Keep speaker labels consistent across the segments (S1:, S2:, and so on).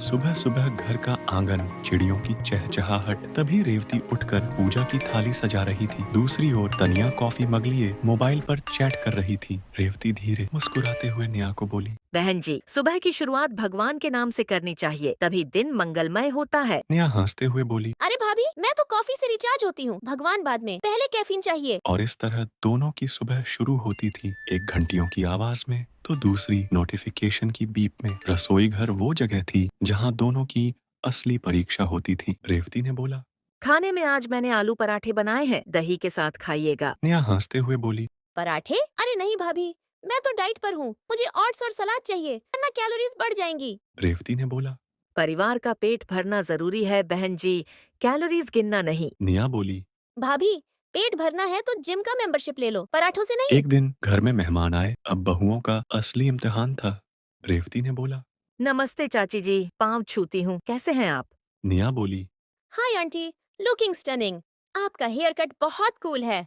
S1: सुबह सुबह घर का आंगन, चिड़ियों की चहचहाहट। तभी रेवती उठकर पूजा की थाली सजा रही थी। दूसरी ओर तनिया कॉफी मग लिए मोबाइल पर चैट कर रही थी। रेवती धीरे मुस्कुराते हुए नेहा को बोली।
S2: बहन जी, सुबह की शुरुआत भगवान के नाम से करनी चाहिए, तभी दिन मंगलमय होता है।
S1: नेहा हंसते हुए बोली।
S3: अरे भाभी, मैं तो कॉफी से रिचार्ज होती हूँ। भगवान बाद में, पहले कैफीन चाहिए।
S1: और इस तरह दोनों की सुबह शुरू होती थी, एक घंटियों की आवाज में तो दूसरी नोटिफिकेशन की बीप में। रसोई घर वो जगह थी जहाँ दोनों की असली परीक्षा होती थी। रेवती ने बोला।
S2: खाने में आज मैंने आलू पराठे बनाए हैं, दही के साथ खाइएगा।
S1: नेहा हंसते हुए बोली।
S3: पराठे? अरे नहीं भाभी, मैं तो डाइट पर हूँ। मुझे ओट्स और सलाद चाहिए, वरना कैलोरीज बढ़ जाएंगी।
S1: रेवती ने बोला।
S2: परिवार का पेट भरना जरूरी है बहन जी, कैलोरीज गिनना नहीं।
S1: नेहा बोली।
S3: भाभी, पेट भरना है तो जिम का मेंबरशिप ले लो, पराठों से नहीं।
S1: एक दिन घर में मेहमान आए। अब बहुओं का असली इम्तिहान था। रेवती ने बोला।
S2: नमस्ते चाची जी, पाँव छूती हूँ, कैसे हैं आप?
S1: नेहा बोली।
S3: Hi aunty, looking stunning. आपका हेयर कट बहुत कूल है।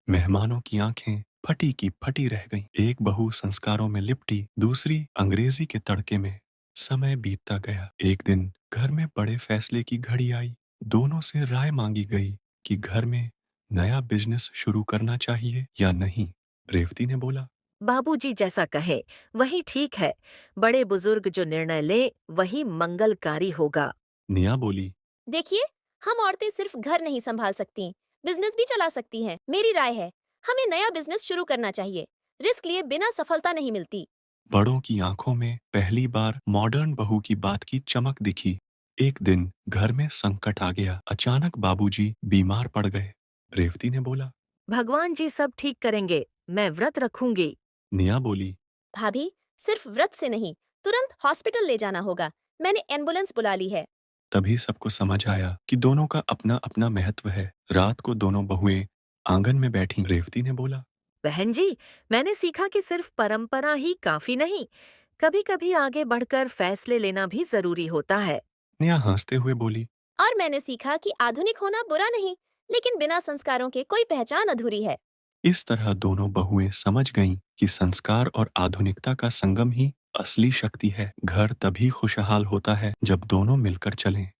S1: मेहमानों की आंखें फटी की फटी रह गईं। एक बहू संस्कारों में लिपटी, दूसरी अंग्रेजी के तड़के में। समय बीतता गया। एक दिन घर में बड़े फैसले की घड़ी आई। दोनों से राय मांगी गई कि घर में नया बिजनेस शुरू करना चाहिए या नहीं। रेवती ने बोला।
S2: बाबूजी जैसा कहे वही ठीक है। बड़े बुजुर्ग जो निर्णय ले वही मंगलकारी होगा।
S1: नेहा बोली।
S3: देखिए, हम औरतें सिर्फ घर नहीं संभाल सकती, बिजनेस भी चला सकती हैं। मेरी राय है, हमें नया बिजनेस शुरू करना चाहिए। रिस्क लिए बिना सफलता नहीं मिलती।
S1: बड़ों की आंखों में पहली बार मॉडर्न बहू की बात की चमक दिखी। एक दिन घर में संकट आ गया। अचानक बाबूजी बीमार पड़ गए। रेवती ने बोला।
S2: भगवान जी सब ठीक करेंगे, मैं व्रत रखूंगी।
S1: नेहा बोली।
S3: भाभी, सिर्फ व्रत से नहीं, तुरंत हॉस्पिटल ले जाना होगा। मैंने एम्बुलेंस बुला ली है।
S1: तभी सबको समझ आया कि दोनों का अपना अपना महत्व है। रात को दोनों बहुएं आंगन में बैठी। रेवती ने बोला।
S2: बहन जी, मैंने सीखा कि सिर्फ परंपरा ही काफी नहीं, कभी कभी आगे बढ़कर फैसले लेना भी जरूरी होता है।
S1: नेहा हंसते हुए बोली।
S3: और मैंने सीखा कि आधुनिक होना बुरा नहीं, लेकिन बिना संस्कारों के कोई पहचान अधूरी है।
S1: इस तरह दोनों बहुएं समझ गईं कि संस्कार और आधुनिकता का संगम ही असली शक्ति है। घर तभी खुशहाल होता है जब दोनों मिलकर चलें।